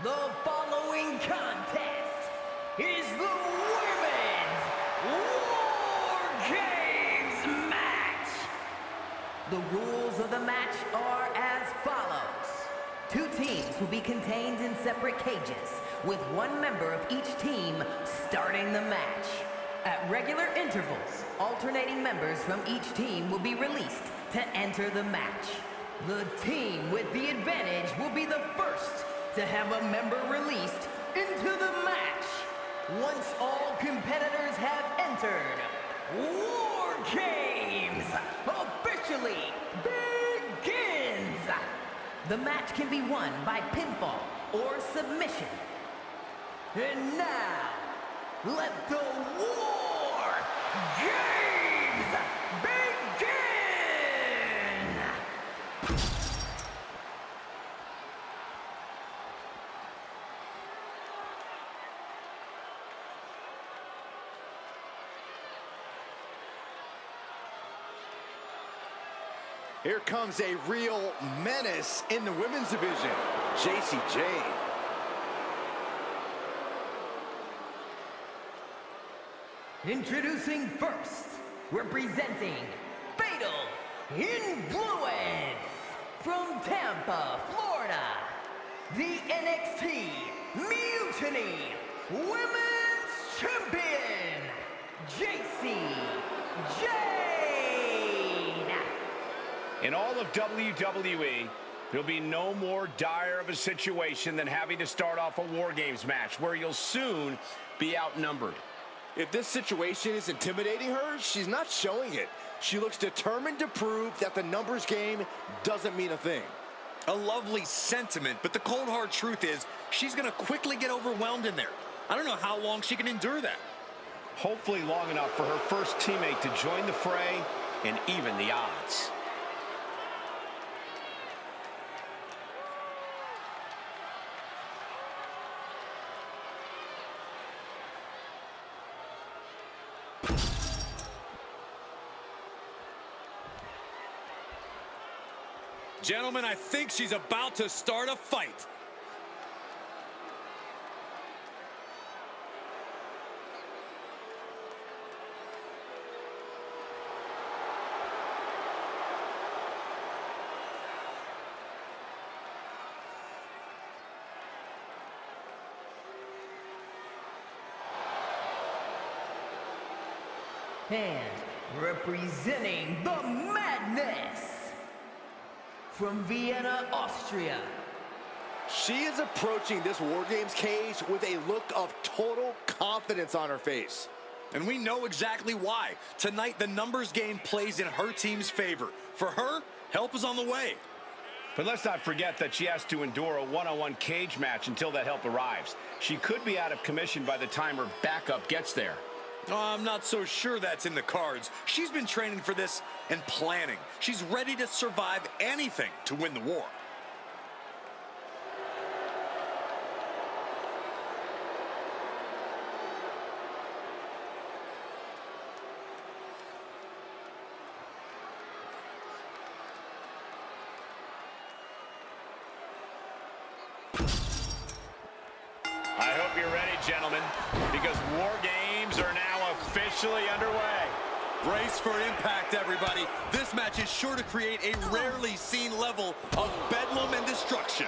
The following contest is the Women's War Games match. The rules of the match are as follows. Two teams will be contained in separate cages, with one member of each team starting the match. At regular intervals, alternating members from each team will be released to enter the match. The team with the advantage will be the first to have a member released into the match. Once all competitors have entered, War Games officially begins! The match can be won by pinfall or submission. And now, let the War Games begin! Here comes a real menace in the women's division, Jacy Jayne. Introducing first, representing Fatal Influence from Tampa, Florida, the NXT Mutiny Women's Champion, Jacy Jayne. In all of WWE, there'll be no more dire of a situation than having to start off a War Games match where you'll soon be outnumbered. If this situation is intimidating her, she's not showing it. She looks determined to prove that the numbers game doesn't mean a thing. A lovely sentiment, but the cold hard truth is she's going to quickly get overwhelmed in there. I don't know how long she can endure that. Hopefully long enough for her first teammate to join the fray and even the odds. Gentlemen, I think she's about to start a fight. And representing the Madness from Vienna, Austria. She is approaching this War Games cage with a look of total confidence on her face. And we know exactly why. Tonight, the numbers game plays in her team's favor. For her, help is on the way. But let's not forget that she has to endure a one-on-one cage match until that help arrives. She could be out of commission by the time her backup gets there. I'm not so sure that's in the cards. She's been training for this and planning. She's ready to survive anything to win the war. I hope you're ready, gentlemen, because War Games are now officially underway. Brace for impact, everybody. This match is sure to create a rarely seen level of bedlam and destruction.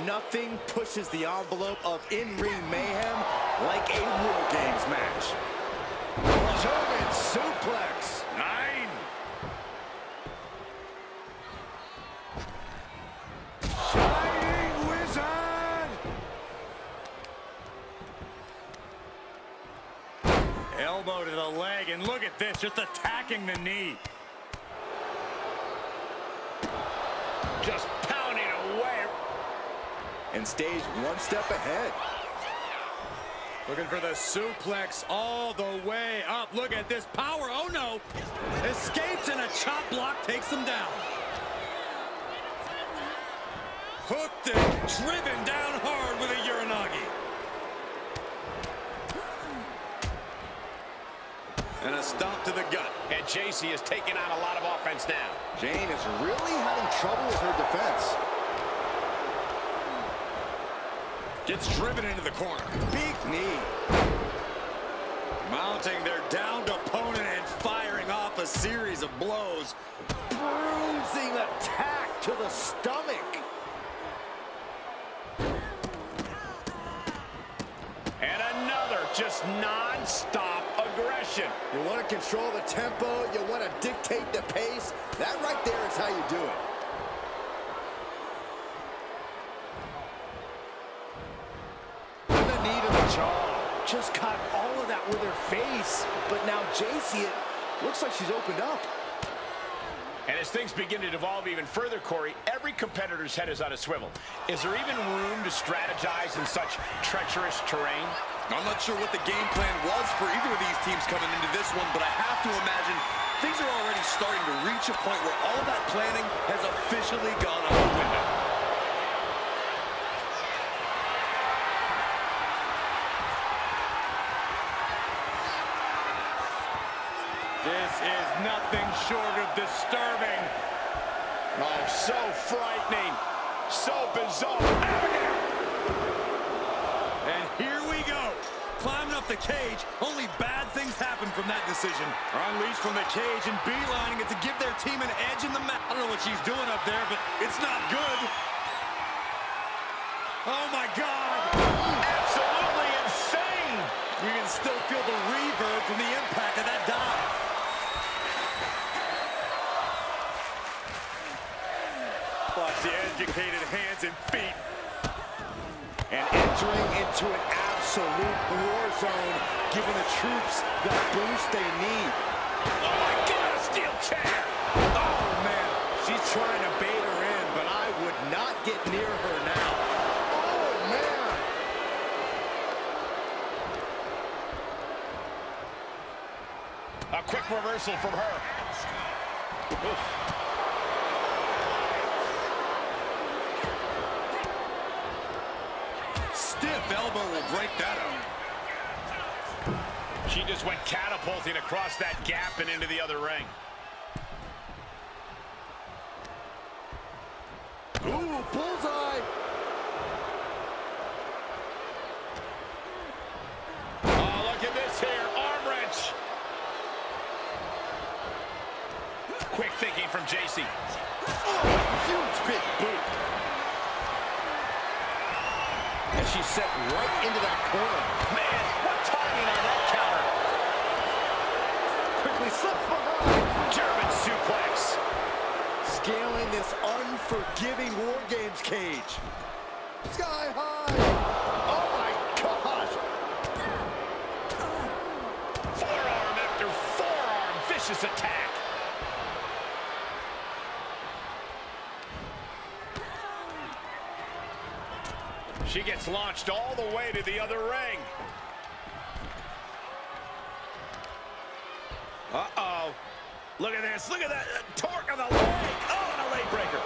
Nothing pushes the envelope of in-ring mayhem like a War Games match. German suplex. 9. Shining Wizard. Elbow to the leg, and look at this, just attacking the knee. Just pounding away. And stays one step ahead. Looking for the suplex all the way up. Look at this power. Oh, no. Escapes, and a chop block takes him down. Hooked and driven down hard with a Uranagi. And a stomp to the gut. And Jacy is taking on a lot of offense now. Jayne is really having trouble with her defense. Gets driven into the corner. Big knee. Mounting their downed opponent and firing off a series of blows. Bruising attack to the stomach. And another just non-stop aggression. You want to control the tempo. You want to dictate the pace. That right there is how you do it. And the knee to the jaw. Just caught all of that with her face. But now JC, it looks like she's opened up. And as things begin to devolve even further, Corey, every competitor's head is on a swivel. Is there even room to strategize in such treacherous terrain? I'm not sure what the game plan was for either of these teams coming into this one, but I have to imagine things are already starting to reach a point where all that planning has officially gone out the window. This is nothing short of disturbing. Oh, so frightening. So bizarre. And here we go. Climbing up the cage. Only bad things happen from that decision. Unleashed from the cage and beelining it to give their team an edge in the match. I don't know what she's doing up there, but it's not good. Oh, my God. Absolutely insane. You can still feel the reverb from the impact of that dive. Watch the educated hands and feet. And entering into an absolute war zone, giving the troops that boost they need. Oh, my God, a steel chair. Oh, man, she's trying to bait her in, but I would not get near her now. Oh, man. A quick reversal from her. Oof. Stiff elbow will break that up. She just went catapulting across that gap and into the other ring. Ooh, bullseye. Oh, look at this here. Arm wrench. Quick thinking from JC. Oh, huge big boot. And she's set right into that corner. Man, what timing on that counter. Quickly slips behind. German suplex. Scaling this unforgiving War Games cage. Sky high. Oh, my gosh. Forearm after forearm. Vicious attack. She gets launched all the way to the other ring. Uh-oh. Look at this. Look at that torque on the leg. Oh, and a leg breaker.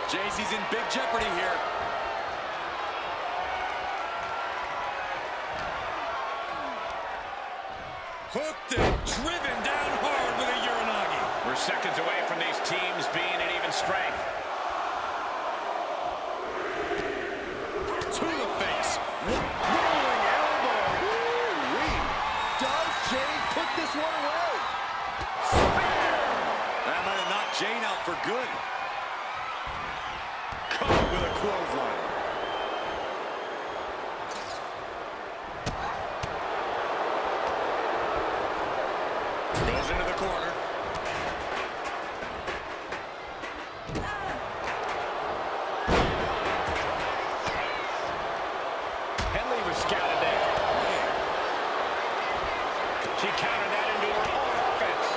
JC's in big jeopardy here. Hooked and driven down hard with a Uranagi. We're seconds away from these teams being at even strength. To the face. Rolling elbow. Woo-wee. Does Jane put this one away? Spear. That might have knocked Jane out for good. Caught with a clothesline. Goes into the corner. Henley was scouted there. She countered that into her own offense.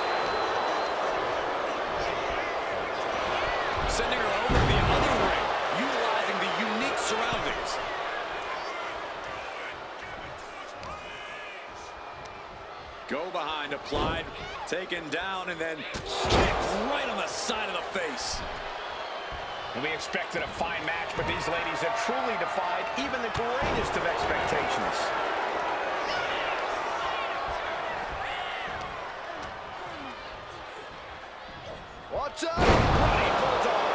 Sending her over to the other ring, utilizing the unique surroundings. Go behind, applied, taken down, and then kicked right on the side of the face. And we expected a fine match, but these ladies have truly defied even the greatest of expectations. Watch out. Running bulldog.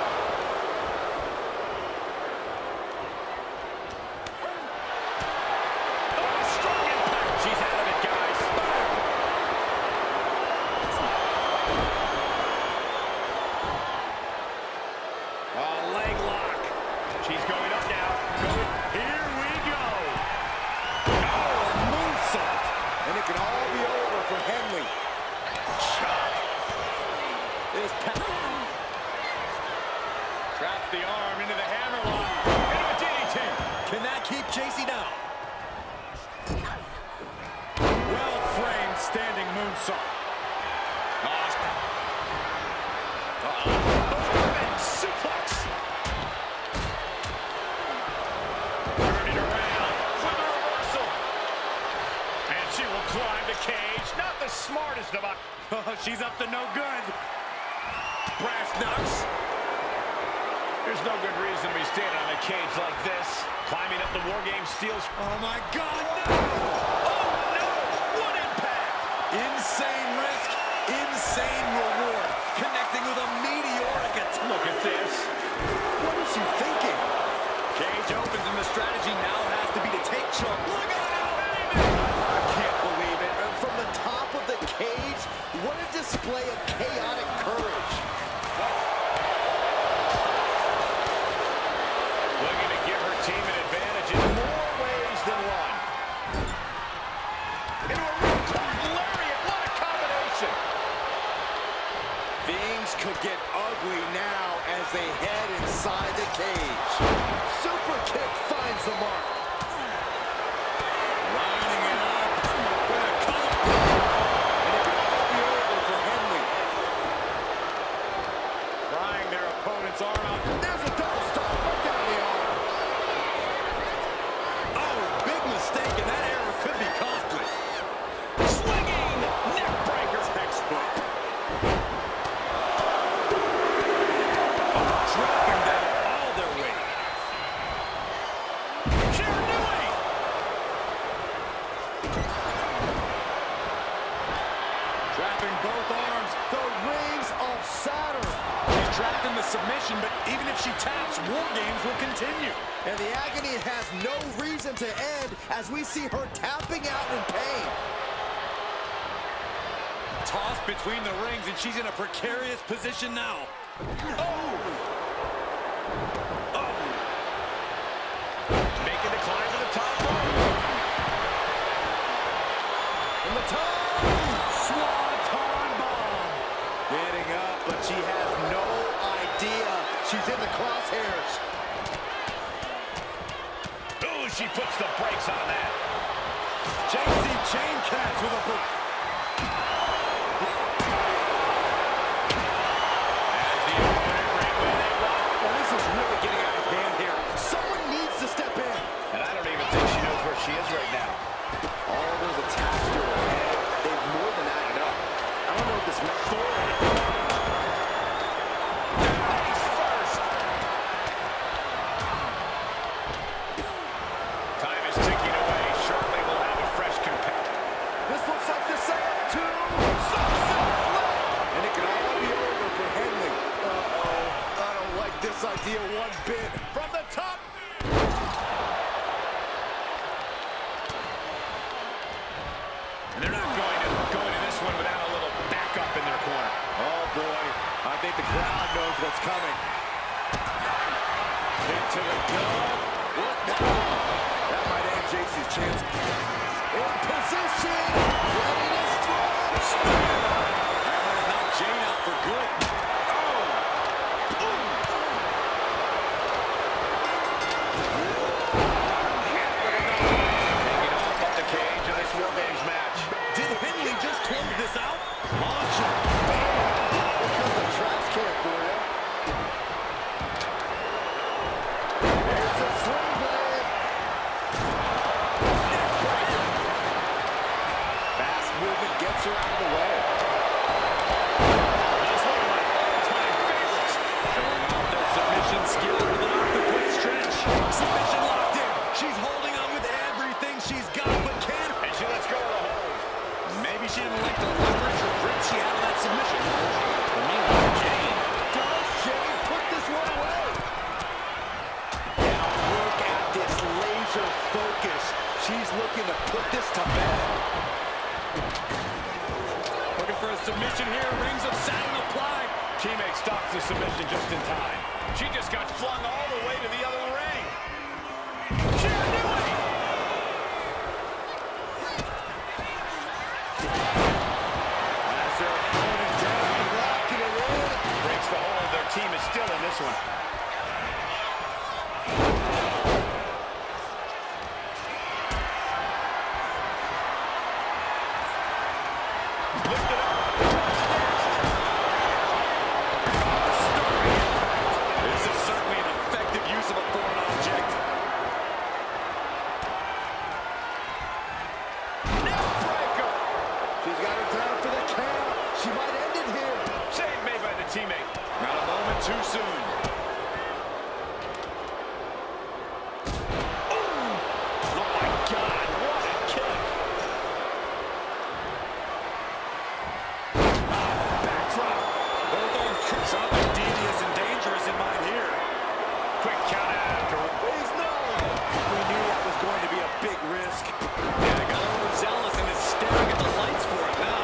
it can all be over for Henley. Chop. Traps the arm into the hammerlock. Into a DDT. Can that keep JC down? Well-framed standing moonsault. Suplex. Turning around for the reversal. And she will climb the cage. Not the smartest of She's up to no good. Brass knucks. There's no good reason to be standing on a cage like this. Climbing up the War Games steals. Oh my God, no! Oh no! What impact! Insane risk, insane reward. Connecting with a meteoric attack. Look at this. What is she thinking? Cage opens and the strategy now has to be to take charge. Look out, baby! I can't believe it. And from the top of the cage, what a display of chaotic courage. Looking to give her team an advantage in more ways than one. Into a real lariat. What a combination. Things could get ugly now as they head inside the cage. Super kick finds the mark. Lining it up. With a color. And it could all be over for Henley. Prying their opponent's arm out. There's a double stop right down the arm. Oh, big mistake, and that error could be costly. Swinging neck breaker. Textbook. Dropping down all their weight. Shiranui. Trapping both arms. The rings of Saturn. She's trapped in the submission, but even if she taps, War Games will continue. And the agony has no reason to end as we see her tapping out in pain. Tossed between the rings, and she's in a precarious position now. Making the climb to the top rope. From the top, Swanton bomb. Getting up, but she has no idea she's in the crosshairs. Ooh, she puts the brakes on that. JC chain catch with a boot. As the opponent ran where they want. Well, this is really getting out of hand here. Someone needs to step in. And I don't even think she knows where she is right now. All those attacks to her head, they've more than added up. I don't know if this meant for her. Face first. Time is ticking away. Shortly we'll have a fresh competitor. This looks like the setup to sunset flip. And it can all be over for Henley. Uh-oh. I don't like this idea one bit. From the top. And they're not going to this one without a little backup in their corner. Oh, boy. I think the crowd knows what's coming. Into the gut. What now? That might end JC's chance. In position. Ready to strike. That might have knocked Jane out for good. Taking off up the cage in this War Games match. Did Henley just close this out? Launcher. Here comes the trash can for you. There's a swing blade. Fast movement gets her out of the way. That's one of my all-time favorites. Showing off their submission skill with an octopus stretch. Submission locked in. She's holding on with everything she's got, but can. And she lets go of the hold. Maybe she didn't like the leverage or grip she had on that submission. But meanwhile, Jane. Does Jane put this one away? Now look at this laser focus. She's looking to put this to bed. Looking for a submission here. Rings of Saturn applied. Teammate stops the submission just in time. She just got flung all the way to the other ring. Shiranui. As their opponent down, locking it in. Breaks the hold. Their team is still in this one. Lifted up. This is certainly an effective use of a foreign object. Neckbreaker. She's got her down for the count. She might end it here. Save made by the teammate. Not a moment too soon. Oh my God, what a kick. Backdrop. Both on something devious and dangerous in mind here. Quick count after. He's no. We knew that was going to be a big risk. Yeah, they got overzealous and is staring at the lights for it now.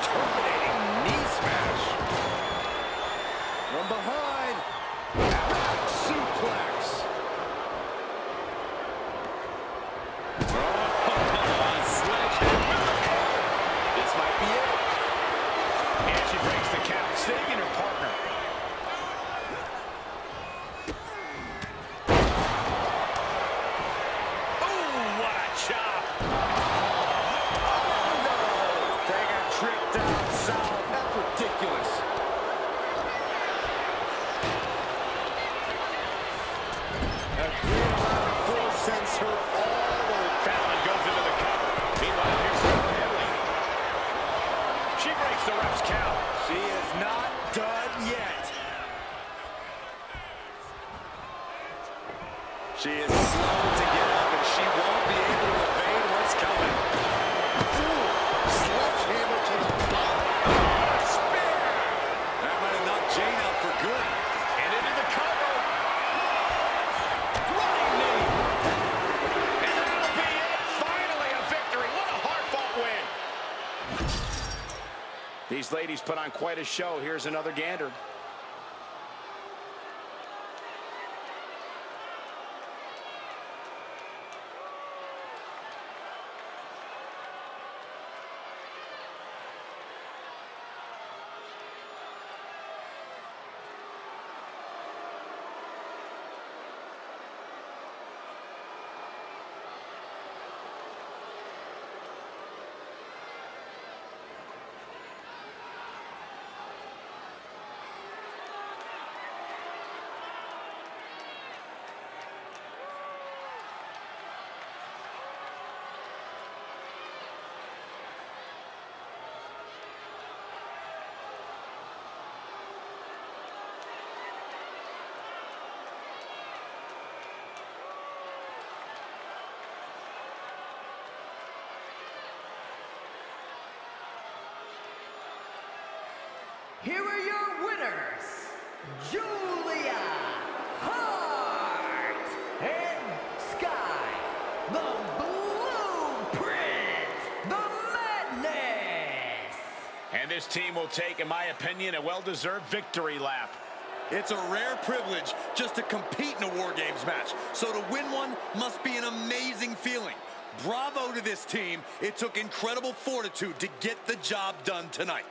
Terminating knee smash. From behind. Back suplex. Sledgehammer. This might be it. And she breaks the count, saving her partner. Oh, what a chop. Oh, no. Take a trip down south. That's ridiculous. A great amount of force sends her all over. Fallon goes into the cover. Meanwhile, here's Sarah Headley. She breaks the ref's count. She is not done yet. She is slow to get up, and she won't be able to evade what's coming. Ooh, sledgehammer to the bottom. Spear. That might have knocked Jane out for good. And into the cover. Running knee. And that'll be it. Finally a victory. What a hard-fought win. These ladies put on quite a show. Here's another gander. Here are your winners, Julia Hart and Sky, the Blueprint, the Madness. And this team will take, in my opinion, a well-deserved victory lap. It's a rare privilege just to compete in a War Games match, so to win one must be an amazing feeling. Bravo to this team. It took incredible fortitude to get the job done tonight.